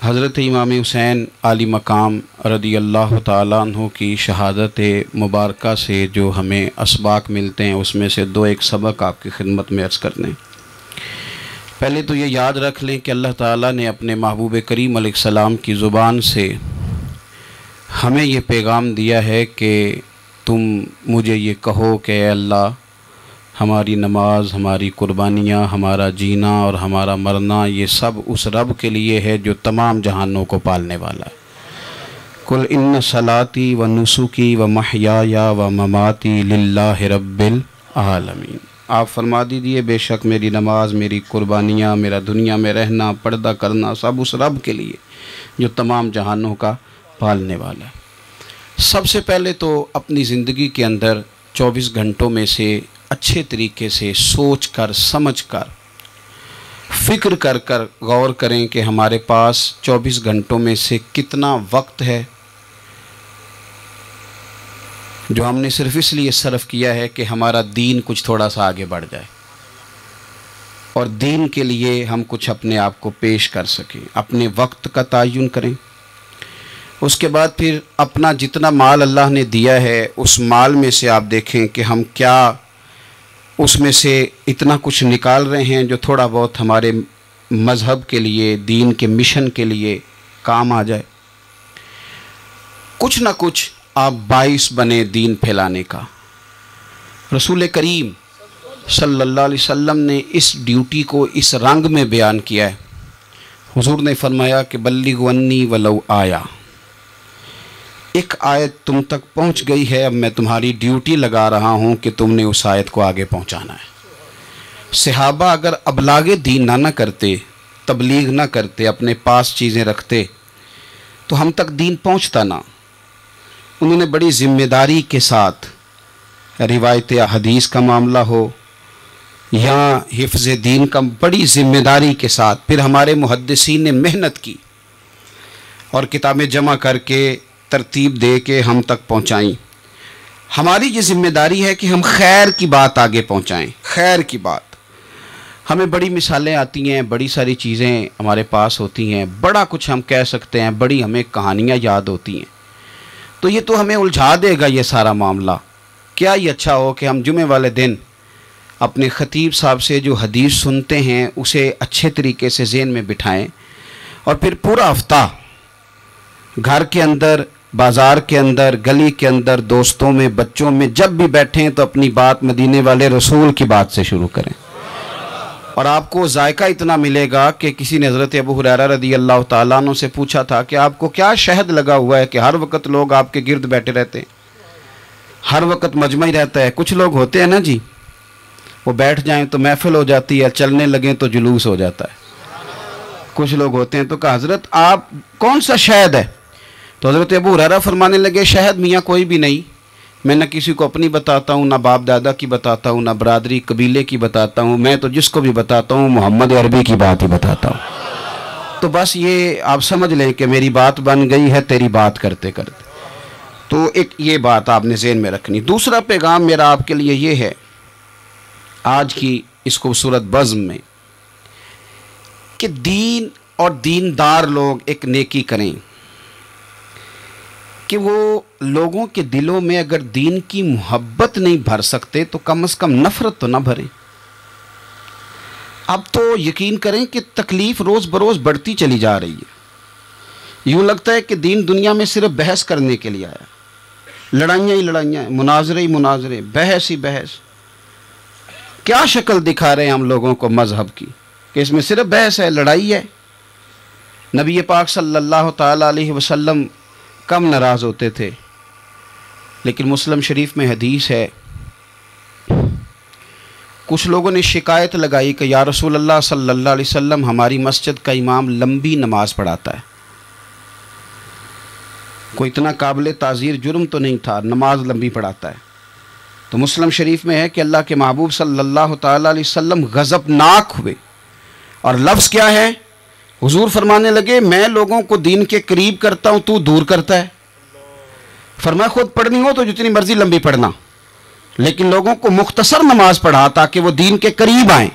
حضرت امام حسین عالی مقام رضی اللہ تعالیٰ عنہ کی شہادت مبارکہ سے جو ہمیں اسباق ملتے ہیں اس میں سے ایک سبق آپ کی خدمت میں عرض کر دیں۔ پہلے تو یہ یاد رکھ لیں کہ اللہ تعالیٰ نے اپنے محبوب کریم علیہ السلام کی زبان سے ہمیں یہ پیغام دیا ہے کہ تم مجھے یہ کہو کہ اے اللہ، ہماری نماز، ہماری قربانیاں، ہمارا جینا اور ہمارا مرنا یہ سب اس رب کے لیے ہے جو تمام جہانوں کو پالنے والا ہے۔ قل ان صلاتی و نسکی و محیای و مماتی للہ رب العالمین۔ آپ فرما دیجئے بے شک میری نماز، میری قربانیاں، میرا دنیا میں رہنا، پردہ کرنا سب اس رب کے لیے جو تمام جہانوں کا پالنے والا ہے۔ سب سے پہلے تو اپنی زندگی کے اندر 24 گھنٹوں میں سے اچھے طریقے سے سوچ کر، سمجھ کر، فکر کر غور کریں کہ ہمارے پاس 24 گھنٹوں میں سے کتنا وقت ہے جو ہم نے صرف اس لیے صرف کیا ہے کہ ہمارا دین کچھ تھوڑا سا آگے بڑھ جائے اور دین کے لیے ہم کچھ اپنے آپ کو پیش کر سکیں۔ اپنے وقت کا تعین کریں، اس کے بعد پھر اپنا جتنا مال اللہ نے دیا ہے اس مال میں سے آپ دیکھیں کہ ہم کیا اس میں سے اتنا کچھ نکال رہے ہیں جو تھوڑا بہت ہمارے مذہب کے لیے، دین کے مشن کے لیے کام آ جائے۔ کچھ نہ کچھ آپ باعث بنے دین پھیلانے کا۔ رسول کریم صلی اللہ علیہ وسلم نے اس ڈیوٹی کو اس رنگ میں بیان کیا ہے۔ حضور نے فرمایا کہ بلغوا انی ولو آیا، ایک آیت تم تک پہنچ گئی ہے، اب میں تمہاری ڈیوٹی لگا رہا ہوں کہ تم نے اس آیت کو آگے پہنچانا ہے۔ صحابہ اگر ابلاغ دین نہ کرتے، تبلیغ نہ کرتے، اپنے پاس چیزیں رکھتے تو ہم تک دین پہنچتا نہ۔ انہوں نے بڑی ذمہ داری کے ساتھ، روایت حدیث کا معاملہ ہو یا حفظ دین کا، بڑی ذمہ داری کے ساتھ پھر ہمارے محدثین نے محنت کی اور کتابیں جمع کر کے ترتیب دے کے ہم تک پہنچائیں۔ ہماری یہ ذمہ داری ہے کہ ہم خیر کی بات آگے پہنچائیں، خیر کی بات۔ ہمیں بڑی مثالیں آتی ہیں، بڑی ساری چیزیں ہمارے پاس ہوتی ہیں، بڑا کچھ ہم کہہ سکتے ہیں، بڑی ہمیں کہانیاں یاد ہوتی ہیں، تو یہ تو ہمیں الجھا دے گا یہ سارا معاملہ۔ کیا یہ اچھا ہو کہ ہم جمعے والے دن اپنے خطیب صاحب سے جو حدیث سنتے ہیں اسے اچھے طریقے سے ذہن میں بٹھائیں اور پھر پورا ہفتہ گھر کے اندر، بازار کے اندر، گلی کے اندر، دوستوں میں، بچوں میں جب بھی بیٹھیں تو اپنی بات مدینے والے رسول کی بات سے شروع کریں، اور آپ کو ذائقہ اتنا ملے گا کہ کسی نے حضرت ابو ہریرہ رضی اللہ تعالیٰ عنہ سے پوچھا تھا کہ آپ کو کیا شہد لگا ہوا ہے کہ ہر وقت لوگ آپ کے گرد بیٹھے رہتے ہیں، ہر وقت مجمع ہی رہتا ہے؟ کچھ لوگ ہوتے ہیں نا جی، وہ بیٹھ جائیں تو محفل ہو جاتی ہے، چلنے لگیں تو جلوس ہو جاتا ہے۔ کچھ لوگ ہوتے ہیں، تو کہا حضرت آپ کون سا شہد ہے؟ تو حضرت ابو ہریرہ فرمانے لگے شہد میاں کوئی بھی نہیں، میں نہ کسی کو اپنی بتاتا ہوں، نہ باپ دادا کی بتاتا ہوں، نہ برادری قبیلے کی بتاتا ہوں، میں تو جس کو بھی بتاتا ہوں محمد عربی کی بات ہی بتاتا ہوں۔ تو بس یہ آپ سمجھ لیں کہ میری بات بن گئی ہے تیری بات کرتے کرتے۔ تو ایک یہ بات آپ نے ذہن میں رکھنی۔ دوسرا پیغام میرا آپ کے لیے یہ ہے آج کی اس خوبصورت بزم میں کہ دین اور دیندار لوگ ایک نیکی کریں کہ وہ لوگوں کے دلوں میں اگر دین کی محبت نہیں بھر سکتے تو کم از کم نفرت تو نہ بھریں۔ اب تو یقین کریں کہ تکلیف روز بروز بڑھتی چلی جا رہی ہے۔ یوں لگتا ہے کہ دین دنیا میں صرف بحث کرنے کے لیے آیا، لڑائیاں ہی لڑائیاں ہیں، مناظرے ہی مناظرے، بحث ہی بحث۔ کیا شکل دکھا رہے ہیں ہم لوگوں کو مذہب کی کہ اس میں صرف بحث ہے، لڑائی ہے۔ نبی پاک صلی اللہ تعالیٰ علیہ وسلم کم ناراض ہوتے تھے، لیکن مسلم شریف میں حدیث ہے، کچھ لوگوں نے شکایت لگائی کہ یا رسول اللہ صلی اللہ علیہ وسلم ہماری مسجد کا امام لمبی نماز پڑھاتا ہے، کوئی اتنا قابل تعزیر جرم تو نہیں تھا، نماز لمبی پڑھاتا ہے۔ تو مسلم شریف میں ہے کہ اللہ کے محبوب صلی اللہ تعالیٰ علیہ وسلم غضبناک ہوئے، اور لفظ کیا ہے؟ حضور فرمانے لگے میں لوگوں کو دین کے قریب کرتا ہوں، تو دور کرتا ہے۔ فرمایا خود پڑھنی ہو تو جتنی مرضی لمبی پڑھنا، لیکن لوگوں کو مختصر نماز پڑھا تاکہ وہ دین کے قریب آئیں۔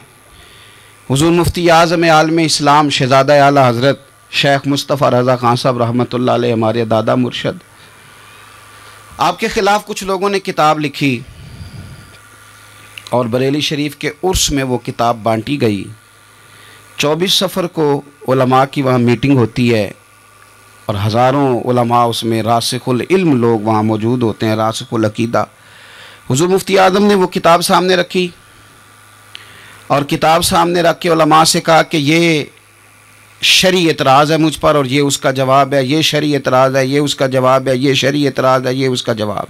حضور مفتی اعظم عالم اسلام شہزادہ اعلیٰ حضرت شیخ مصطفیٰ رضا خان صاحب رحمۃ اللہ علیہ، ہمارے دادا مرشد، آپ کے خلاف کچھ لوگوں نے کتاب لکھی اور بریلی شریف کے عرس میں وہ کتاب بانٹی گئی۔ 24 صفر کو علماء کی وہاں میٹنگ ہوتی ہے اور ہزاروں علماء اس میں راسخ العلم لوگ وہاں موجود ہوتے ہیں، راسخ العقیدہ۔ حضور مفتی اعظم نے وہ کتاب سامنے رکھی اور کتاب سامنے رکھ کے علماء سے کہا کہ یہ شرعی اعتراض ہے مجھ پر اور یہ اس کا جواب ہے، یہ شرعی اعتراض ہے، یہ اس کا جواب ہے، یہ شرعی اعتراض ہے، یہ اس کا جواب۔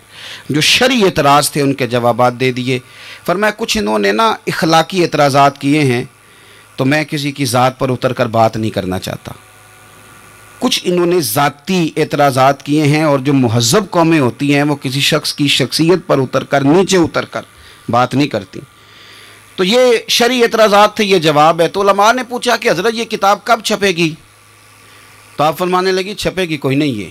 جو شرعی اعتراض تھے ان کے جوابات دے دیے۔ فرمایا کچھ انہوں نے نا اخلاقی اعتراضات کیے ہیں تو میں کسی کی ذات پر اتر کر بات نہیں کرنا چاہتا۔ کچھ انہوں نے ذاتی اعتراضات کیے ہیں اور جو مہذب قومیں ہوتی ہیں وہ کسی شخص کی شخصیت پر اتر کر، نیچے اتر کر بات نہیں کرتی۔ تو یہ شرعی اعتراضات تھے، یہ جواب ہے۔ تو علماء نے پوچھا کہ حضرت یہ کتاب کب چھپے گی؟ تو آپ فرمانے لگی چھپے گی کوئی نہیں ہے۔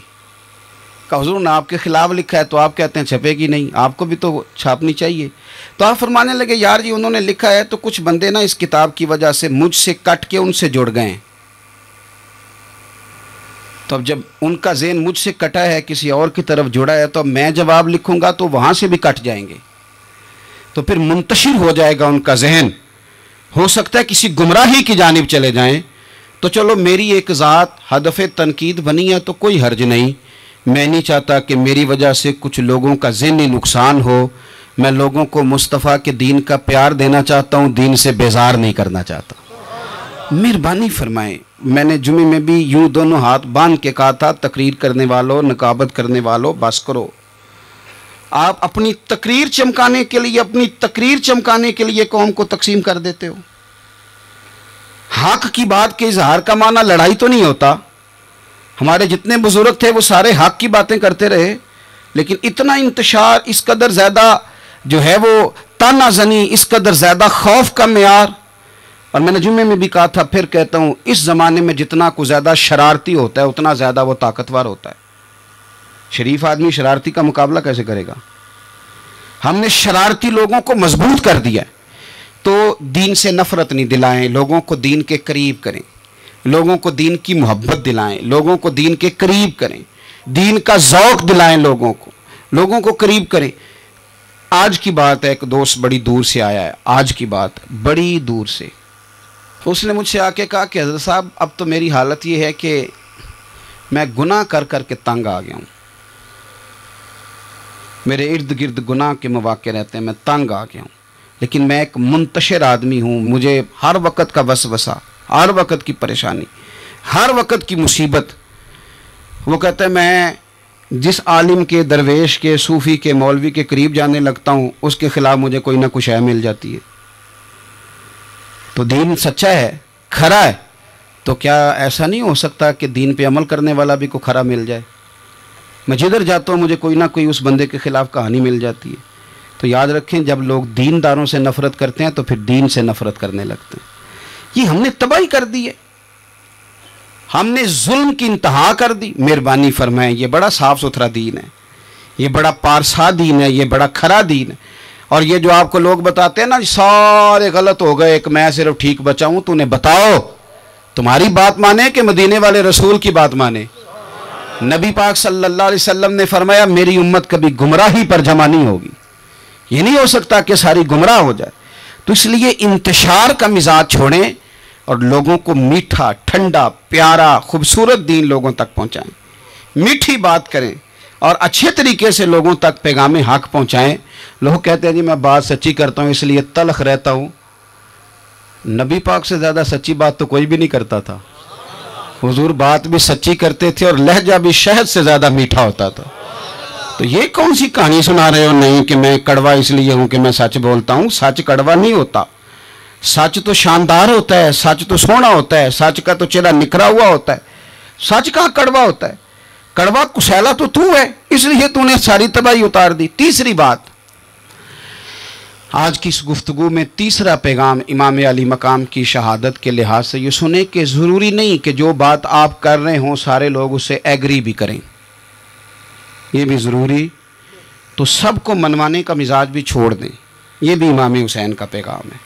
کہ حضور نے آپ کے خلاف لکھا ہے تو آپ کہتے ہیں چھپے گی نہیں، آپ کو بھی تو چھاپنی چاہیے۔ تو آپ فرمانے لگے یار جی انہوں نے لکھا ہے تو کچھ بندے نا اس کتاب کی وجہ سے مجھ سے کٹ کے ان سے جڑ گئے ہیں۔ تو اب جب ان کا ذہن مجھ سے کٹا ہے، کسی اور کی طرف جڑا ہے، تو اب میں جواب لکھوں گا تو وہاں سے بھی کٹ جائیں گے، تو پھر منتشر ہو جائے گا ان کا ذہن، ہو سکتا ہے کسی گمراہی کی جانب چلے جائیں۔ تو چلو میری ایک ذات ہدف تنقید بنی ہے تو کوئی حرج نہیں، میں نہیں چاہتا کہ میری وجہ سے کچھ لوگوں کا ذہنی نقصان ہو۔ میں لوگوں کو مصطفیٰ کے دین کا پیار دینا چاہتا ہوں، دین سے بیزار نہیں کرنا چاہتا۔ مہربانی فرمائیں، میں نے جمعے میں بھی یوں دونوں ہاتھ باندھ کے کہا تھا تقریر کرنے والوں، نقابت کرنے والوں بس کرو۔ آپ اپنی تقریر چمکانے کے لیے قوم کو تقسیم کر دیتے ہو۔ حق کی بات کے اظہار کا معنی لڑائی تو نہیں ہوتا۔ ہمارے جتنے بزرگ تھے وہ سارے حق کی باتیں کرتے رہے، لیکن اتنا انتشار، اس قدر زیادہ جو ہے وہ تانا زنی، اس قدر زیادہ خوف کا معیار۔ اور میں نے جمعے میں بھی کہا تھا، پھر کہتا ہوں، اس زمانے میں جتنا کو زیادہ شرارتی ہوتا ہے اتنا زیادہ وہ طاقتور ہوتا ہے۔ شریف آدمی شرارتی کا مقابلہ کیسے کرے گا؟ ہم نے شرارتی لوگوں کو مضبوط کر دیا ہے۔ تو دین سے نفرت نہیں دلائیں، لوگوں کو دین کے قریب کریں، لوگوں کو دین کی محبت دلائیں، لوگوں کو دین کے قریب کریں، دین کا ذوق دلائیں، لوگوں کو قریب کریں۔ آج کی بات ہے، ایک دوست بڑی دور سے آیا ہے، آج کی بات بڑی دور سے، اس نے مجھ سے آ کے کہا کہ حضرت صاحب اب تو میری حالت یہ ہے کہ میں گناہ کر کر کے تنگ آ گیا ہوں، میرے ارد گرد گناہ کے مواقع رہتے ہیں، میں تنگ آ گیا ہوں، لیکن میں ایک منتشر آدمی ہوں، مجھے ہر وقت کا وسوسہ، ہر وقت کی پریشانی، ہر وقت کی مصیبت۔ وہ کہتا ہے میں جس عالم کے، درویش کے، صوفی کے، مولوی کے قریب جانے لگتا ہوں اس کے خلاف مجھے کوئی نہ کچھ مل جاتی ہے۔ تو دین سچا ہے، کھرا ہے، تو کیا ایسا نہیں ہو سکتا کہ دین پہ عمل کرنے والا بھی کوئی کھرا مل جائے؟ میں جدھر جاتا ہوں مجھے کوئی نہ کوئی اس بندے کے خلاف کہانی مل جاتی ہے۔ تو یاد رکھیں، جب لوگ دینداروں سے نفرت کرتے ہیں تو پھر دین سے نفرت کرنے لگتے ہیں۔ یہ ہم نے تباہی کر دی ہے، ہم نے ظلم کی انتہا کر دی۔ مہربانی فرمائیں، یہ بڑا صاف ستھرا دین ہے، یہ بڑا پارسا دین ہے، یہ بڑا کھرا دین ہے۔ اور یہ جو آپ کو لوگ بتاتے ہیں نا سارے غلط ہو گئے، ایک میں صرف ٹھیک بچا ہوں، تو انہیں بتاؤ تمہاری بات مانے کہ مدینے والے رسول کی بات مانے؟ نبی پاک صلی اللہ علیہ وسلم نے فرمایا میری امت کبھی گمراہی پر جمع نہیں ہوگی، یہ نہیں ہو سکتا کہ ساری گمراہ ہو جائے۔ تو اس لیے انتشار کا مزاج چھوڑیں اور لوگوں کو میٹھا، ٹھنڈا، پیارا، خوبصورت دین لوگوں تک پہنچائیں، میٹھی بات کریں اور اچھے طریقے سے لوگوں تک پیغام حق پہنچائیں۔ لوگ کہتے ہیں جی میں بات سچی کرتا ہوں اس لیے تلخ رہتا ہوں۔ نبی پاک سے زیادہ سچی بات تو کوئی بھی نہیں کرتا تھا، حضور بات بھی سچی کرتے تھے اور لہجہ بھی شہد سے زیادہ میٹھا ہوتا تھا۔ تو یہ کون سی کہانی سنا رہے ہو؟ نہیں کہ میں کڑوا اس لیے ہوں کہ میں سچ بولتا ہوں، سچ کڑوا نہیں ہوتا، سچ تو شاندار ہوتا ہے، سچ تو سونا ہوتا ہے، سچ کا تو چہرہ نکھرا ہوا ہوتا ہے، سچ کہاں کڑوا ہوتا ہے؟ کڑوا کسیلا تو ہے، اس لیے تو نے ساری تباہی اتار دی۔ تیسری بات، آج کی اس گفتگو میں تیسرا پیغام امام علی مقام کی شہادت کے لحاظ سے یہ سنیں کہ ضروری نہیں کہ جو بات آپ کر رہے ہوں سارے لوگ اس سے ایگری بھی کریں، یہ بھی ضروری، تو سب کو منوانے کا مزاج بھی چھوڑ دیں، یہ بھی امام حسین کا پیغام ہے۔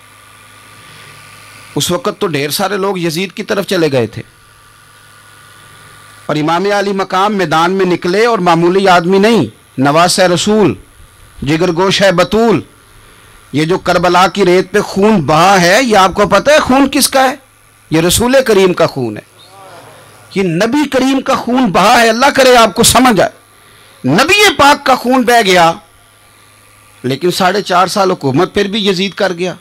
اس وقت تو ڈھیر سارے لوگ یزید کی طرف چلے گئے تھے، اور امام علی مقام میدان میں نکلے اور معمولی آدمی نہیں، نواسہ رسول، جگر گوش ہے بطول. یہ جو کربلا کی ریت پہ خون بہا ہے، یہ آپ کو پتہ ہے خون کس کا ہے؟ یہ رسول کریم کا خون ہے. یہ نبی کریم کا خون بہا ہے. اللہ کرے آپ کو سمجھ آئے. نبی پاک کا خون بہ گیا، لیکن 4.5 سال حکومت پھر بھی یزید کر گیا.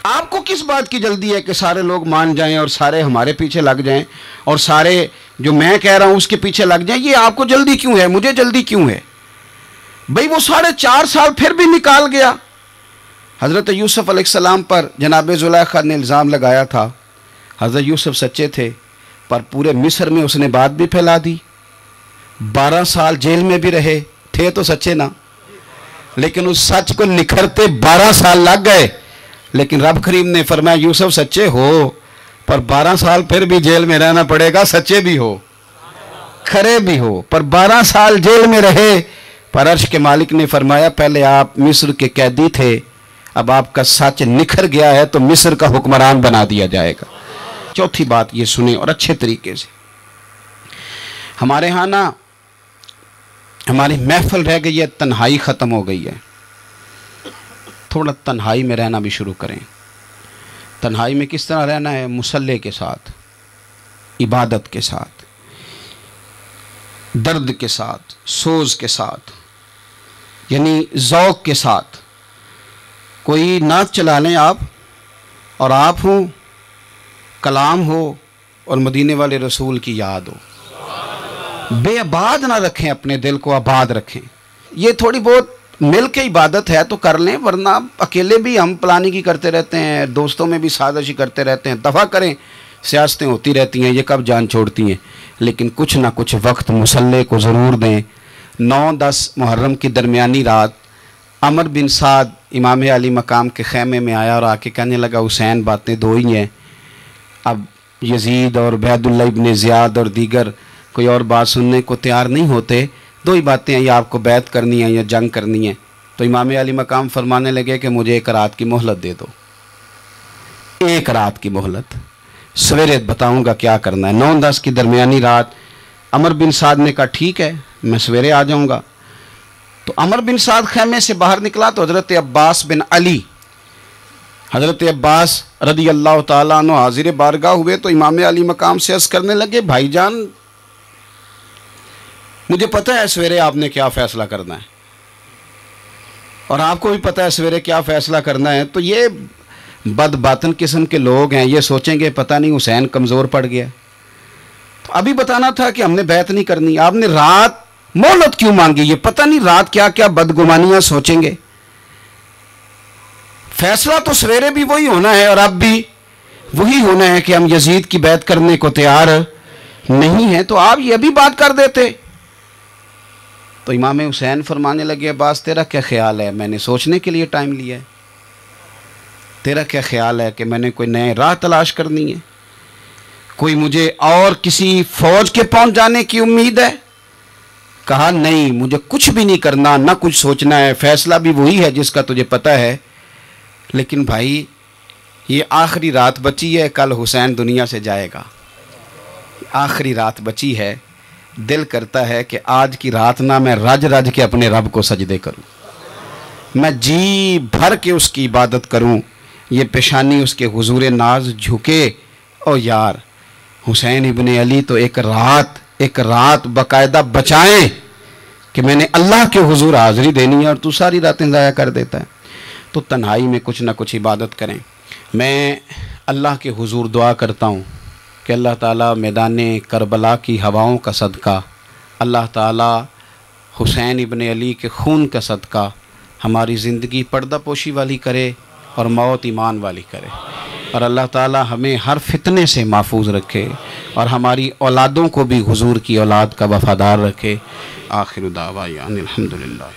آپ کو کس بات کی جلدی ہے کہ سارے لوگ مان جائیں اور سارے ہمارے پیچھے لگ جائیں اور سارے جو میں کہہ رہا ہوں اس کے پیچھے لگ جائیں؟ یہ آپ کو جلدی کیوں ہے؟ مجھے جلدی کیوں ہے؟ بھئی وہ 4.5 سال پھر بھی نکال گیا. حضرت یوسف علیہ السلام پر جناب زلیخا نے الزام لگایا تھا. حضرت یوسف سچے تھے، پر پورے مصر میں اس نے بات بھی پھیلا دی. 12 سال جیل میں بھی رہے تھے تو سچے نا، لیکن اس سچ کو نکھرتے 12 سال لگ گئے. لیکن رب کریم نے فرمایا یوسف سچے ہو، پر 12 سال پھر بھی جیل میں رہنا پڑے گا. سچے بھی ہو، کھرے بھی ہو، پر 12 سال جیل میں رہے. پر عرش کے مالک نے فرمایا پہلے آپ مصر کے قیدی تھے، اب آپ کا سچ نکھر گیا ہے تو مصر کا حکمران بنا دیا جائے گا. چوتھی بات یہ سنیں اور اچھے طریقے سے. ہمارے ہاں نا ہماری محفل رہ گئی ہے، تنہائی ختم ہو گئی ہے. تھوڑا تنہائی میں رہنا بھی شروع کریں. تنہائی میں کس طرح رہنا ہے؟ مصلی کے ساتھ، عبادت کے ساتھ، درد کے ساتھ، سوز کے ساتھ، یعنی ذوق کے ساتھ. کوئی نعت چلا لیں آپ اور آپ ہوں، کلام ہو اور مدینے والے رسول کی یاد ہو. بے آباد نہ رکھیں، اپنے دل کو آباد رکھیں. یہ تھوڑی بہت مل کے عبادت ہے تو کر لیں، ورنہ اکیلے بھی ہم پلاننگ ہی کرتے رہتے ہیں، دوستوں میں بھی سازشی کرتے رہتے ہیں. دفع کریں، سیاستیں ہوتی رہتی ہیں، یہ کب جان چھوڑتی ہیں. لیکن کچھ نہ کچھ وقت مصلی کو ضرور دیں. 9-10 محرم کی درمیانی رات عمر بن سعد امام علی مقام کے خیمے میں آیا اور آ کے کہنے لگا حسین باتیں 2 ہی ہیں. اب یزید اور عبید اللہ ابن زیاد اور دیگر کوئی اور بات سننے کو تیار نہیں ہوتے. 2 ہی باتیں ہیں، یا آپ کو بیعت کرنی ہے یا جنگ کرنی ہے. تو امام علی مقام فرمانے لگے کہ مجھے 1 رات کی مہلت دے دو. 1 رات کی مہلت، سویرے بتاؤں گا کیا کرنا ہے. 9-10 کی درمیانی رات عمر بن سعد نے کہا ٹھیک ہے میں سویرے آ جاؤں گا. تو عمر بن سعد خیمے سے باہر نکلا تو حضرت عباس بن علی، حضرت عباس رضی اللہ تعالیٰ عنہ حاضر بارگاہ ہوئے تو امام علی مقام سے عرض کرنے لگے بھائی جان مجھے پتہ ہے سویرے آپ نے کیا فیصلہ کرنا ہے، اور آپ کو بھی پتہ ہے سویرے کیا فیصلہ کرنا ہے. تو یہ بد باطن قسم کے لوگ ہیں، یہ سوچیں گے پتہ نہیں حسین کمزور پڑ گیا. تو ابھی بتانا تھا کہ ہم نے بیعت نہیں کرنی. آپ نے رات مہلت کیوں مانگی؟ یہ پتہ نہیں رات کیا کیا بدگمانیاں سوچیں گے. فیصلہ تو سویرے بھی وہی ہونا ہے اور اب بھی وہی ہونا ہے کہ ہم یزید کی بیعت کرنے کو تیار نہیں ہیں. تو آپ یہ بھی بات کر دیتے. تو امام حسین فرمانے لگے عباس تیرا کیا خیال ہے؟ میں نے سوچنے کے لیے ٹائم لیا ہے. تیرا کیا خیال ہے کہ میں نے کوئی نئے راہ تلاش کرنی ہے؟ کوئی مجھے اور کسی فوج کے پہنچ جانے کی امید ہے؟ کہا نہیں، مجھے کچھ بھی نہیں کرنا، نہ کچھ سوچنا ہے. فیصلہ بھی وہی ہے جس کا تجھے پتہ ہے. لیکن بھائی یہ آخری رات بچی ہے، کل حسین دنیا سے جائے گا. آخری رات بچی ہے، دل کرتا ہے کہ آج کی رات نہ میں رج رج کے اپنے رب کو سجدے کروں، میں جی بھر کے اس کی عبادت کروں. یہ پیشانی اس کے حضور ناز جھکے. او یار حسین ابن علی تو ایک رات باقاعدہ بچائیں کہ میں نے اللہ کے حضور حاضری دینی ہے اور تو ساری راتیں ضائع کر دیتا ہے. تو تنہائی میں کچھ نہ کچھ عبادت کریں. میں اللہ کے حضور دعا کرتا ہوں کہ اللہ تعالیٰ میدان کربلا کی ہواؤں کا صدقہ، اللہ تعالیٰ حسین ابن علی کے خون کا صدقہ ہماری زندگی پردہ پوشی والی کرے اور موت ایمان والی کرے. اور اللہ تعالیٰ ہمیں ہر فتنے سے محفوظ رکھے اور ہماری اولادوں کو بھی حضور کی اولاد کا وفادار رکھے. آخر دعوانا الحمدللہ.